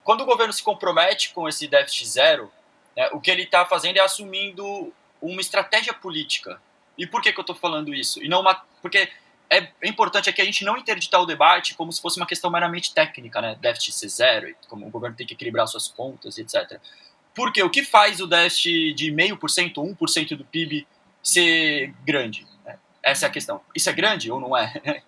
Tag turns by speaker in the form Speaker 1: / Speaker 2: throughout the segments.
Speaker 1: quando o governo se compromete com esse déficit zero, né, o que ele está fazendo é assumindo uma estratégia política. E por que eu estou falando isso? Porque é importante aqui a gente não interditar o debate como se fosse uma questão meramente técnica, né? Déficit ser zero, como o governo tem que equilibrar suas contas, etc. Porque o que faz o déficit de 0,5%, 1% do PIB ser grande? Essa é a questão. Isso é grande ou não é?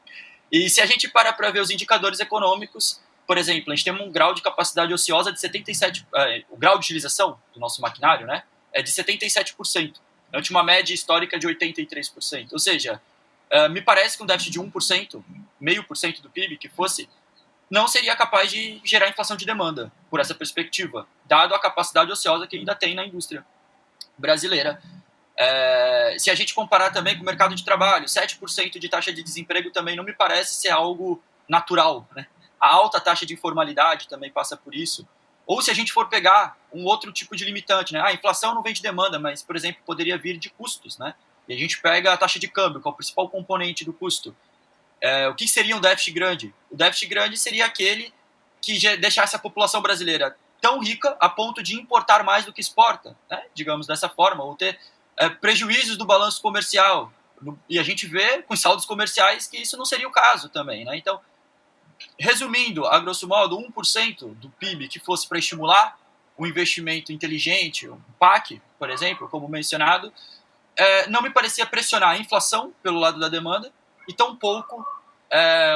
Speaker 1: E se a gente para ver os indicadores econômicos, por exemplo, a gente tem um grau de capacidade ociosa de 77%, o grau de utilização do nosso maquinário, né, é de 77%, ante uma média histórica de 83%. Ou seja, me parece que um déficit de 1%, 0,5% do PIB, que fosse, não seria capaz de gerar inflação de demanda, por essa perspectiva, dado a capacidade ociosa que ainda tem na indústria brasileira. Se a gente comparar também com o mercado de trabalho, 7% de taxa de desemprego também não me parece ser algo natural, né? A alta taxa de informalidade também passa por isso. Ou se a gente for pegar um outro tipo de limitante, né? A inflação não vem de demanda, mas, por exemplo, poderia vir de custos, né? E a gente pega a taxa de câmbio, que é o principal componente do custo. O que seria um déficit grande? O déficit grande seria aquele que deixasse a população brasileira tão rica a ponto de importar mais do que exporta, né? Digamos dessa forma, ou ter prejuízos do balanço comercial. E a gente vê com saldos comerciais que isso não seria o caso também, né? Então, resumindo, a grosso modo, 1% do PIB que fosse para estimular um investimento inteligente, um PAC, por exemplo, como mencionado, não me parecia pressionar a inflação pelo lado da demanda e tampouco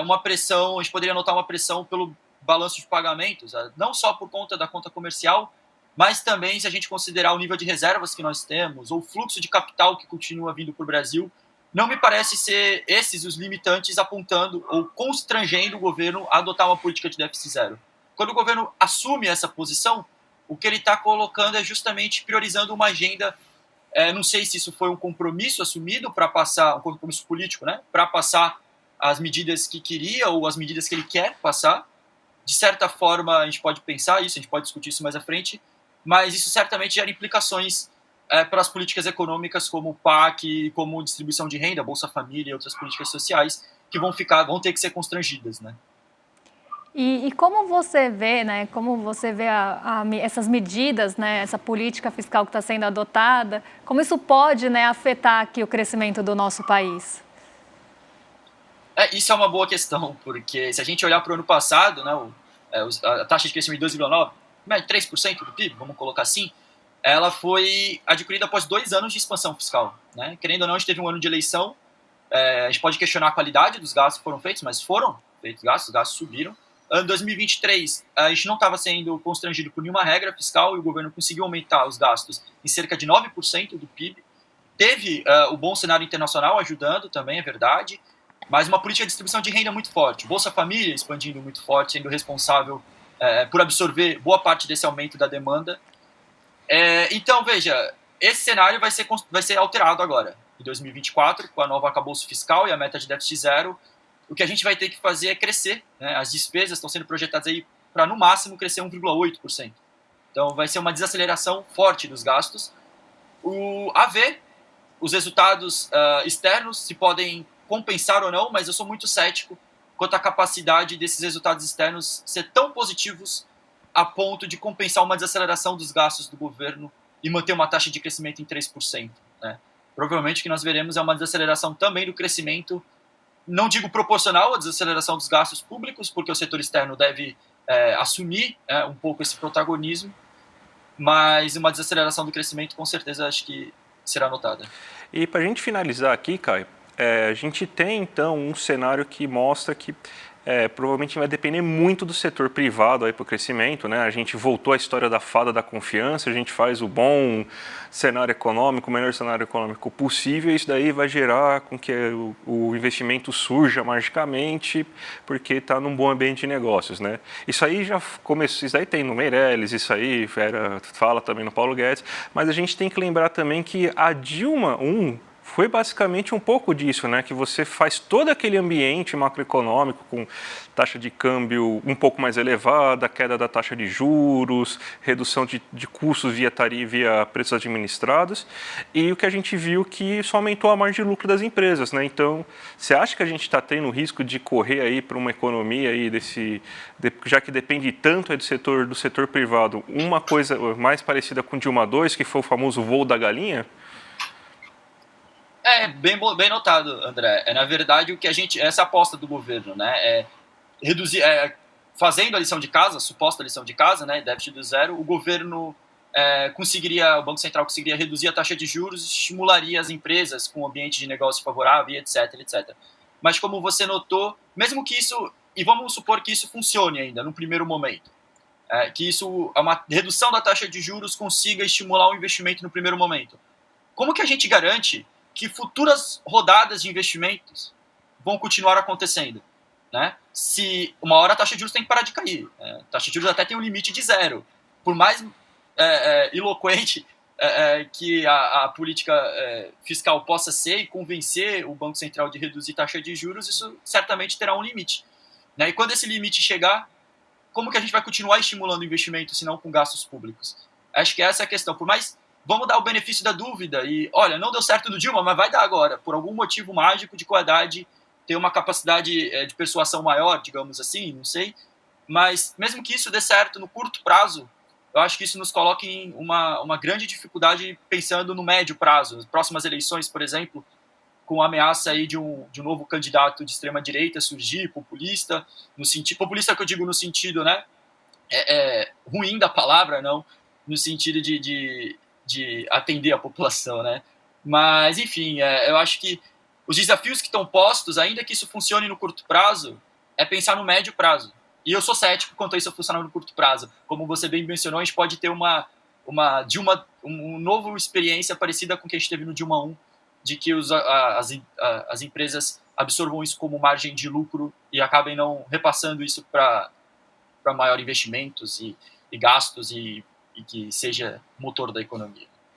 Speaker 1: uma pressão, a gente poderia notar uma pressão pelo balanço de pagamentos, não só por conta da conta comercial, mas também se a gente considerar o nível de reservas que nós temos, ou o fluxo de capital que continua vindo para o Brasil, não me parece ser esses os limitantes apontando ou constrangendo o governo a adotar uma política de déficit zero. Quando o governo assume essa posição, o que ele está colocando é justamente priorizando uma agenda, não sei se isso foi um compromisso assumido para passar, um compromisso político, né, para passar as medidas que queria ou as medidas que ele quer passar. De certa forma, a gente pode pensar isso, a gente pode discutir isso mais à frente, mas isso certamente gera implicações para as políticas econômicas como o PAC, como distribuição de renda, Bolsa Família e outras políticas sociais que vão ter que ser constrangidas, né?
Speaker 2: E como você vê, né? Como você vê essas medidas, né? Essa política fiscal que está sendo adotada, como isso pode, né, afetar aqui o crescimento do nosso país?
Speaker 1: Isso é uma boa questão, porque se a gente olhar para o ano passado, né, a taxa de crescimento de 2,9%, 3% do PIB, vamos colocar assim, ela foi adquirida após 2 anos de expansão fiscal, né? Querendo ou não, a gente teve um ano de eleição, a gente pode questionar a qualidade dos gastos que foram feitos, mas foram feitos gastos, os gastos subiram. Ano 2023, a gente não estava sendo constrangido por nenhuma regra fiscal e o governo conseguiu aumentar os gastos em cerca de 9% do PIB. Teve o bom cenário internacional ajudando também, é verdade, mas uma política de distribuição de renda muito forte. Bolsa Família expandindo muito forte, sendo responsável por absorver boa parte desse aumento da demanda. Então, veja, esse cenário vai ser alterado agora, em 2024, com a nova arcabouço fiscal e a meta de déficit zero. O que a gente vai ter que fazer é crescer, né? As despesas estão sendo projetadas aí para, no máximo, crescer 1,8%. Então, vai ser uma desaceleração forte dos gastos. A ver, os resultados externos se podem compensar ou não, mas eu sou muito cético quanto à capacidade desses resultados externos ser tão positivos a ponto de compensar uma desaceleração dos gastos do governo e manter uma taxa de crescimento em 3%. Né? Provavelmente o que nós veremos é uma desaceleração também do crescimento, não digo proporcional à desaceleração dos gastos públicos, porque o setor externo deve assumir um pouco esse protagonismo, mas uma desaceleração do crescimento com certeza acho que será notada.
Speaker 3: E para a gente finalizar aqui, Caio, a gente tem então um cenário que mostra que provavelmente vai depender muito do setor privado para o crescimento, né? A gente voltou à história da fada da confiança, a gente faz o bom cenário econômico, o melhor cenário econômico possível, e isso daí vai gerar com que o investimento surja magicamente, porque está num bom ambiente de negócios, né? Isso aí já começou, isso aí tem no Meirelles, isso aí fala também no Paulo Guedes, mas a gente tem que lembrar também que a Dilma Foi basicamente um pouco disso, né? Que você faz todo aquele ambiente macroeconômico com taxa de câmbio um pouco mais elevada, queda da taxa de juros, redução de custos via preços administrados, e o que a gente viu que isso aumentou a margem de lucro das empresas, né? Então, você acha que a gente está tendo risco de correr aí para uma economia aí já que depende tanto do setor privado, uma coisa mais parecida com Dilma II, que foi o famoso voo da galinha?
Speaker 1: Bem notado, André. Na verdade, o que essa aposta do governo, né, reduzir, fazendo a lição de casa, a suposta lição de casa, né, déficit do zero, o governo o Banco Central conseguiria reduzir a taxa de juros e estimularia as empresas com um ambiente de negócio favorável, etc, etc. Mas como você notou, mesmo que isso, e vamos supor que isso funcione ainda, no primeiro momento, que uma redução da taxa de juros consiga estimular o investimento no primeiro momento. Como que a gente garante que futuras rodadas de investimentos vão continuar acontecendo, né? Se uma hora a taxa de juros tem que parar de cair, a taxa de juros até tem um limite de zero. Por mais eloquente que a política fiscal possa ser e convencer o Banco Central de reduzir taxa de juros, isso certamente terá um limite, né? E quando esse limite chegar, como que a gente vai continuar estimulando o investimento, se não com gastos públicos? Acho que essa é a questão. Por mais vamos dar o benefício da dúvida e, olha, não deu certo do Dilma, mas vai dar agora. Por algum motivo mágico de Haddad ter uma capacidade de persuasão maior, digamos assim, não sei. Mas mesmo que isso dê certo no curto prazo, eu acho que isso nos coloca em uma grande dificuldade pensando no médio prazo. As próximas eleições, por exemplo, com a ameaça aí de um novo candidato de extrema-direita surgir, populista, populista que eu digo no sentido, né, ruim da palavra, não no sentido de atender a população, né? Mas, enfim, eu acho que os desafios que estão postos, ainda que isso funcione no curto prazo, é pensar no médio prazo. E eu sou cético quanto a isso funcionar no curto prazo. Como você bem mencionou, a gente pode ter uma nova experiência parecida com o que a gente teve no Dilma 1, de que as empresas absorvam isso como margem de lucro e acabem não repassando isso para maior investimentos e gastos e que seja motor da economia.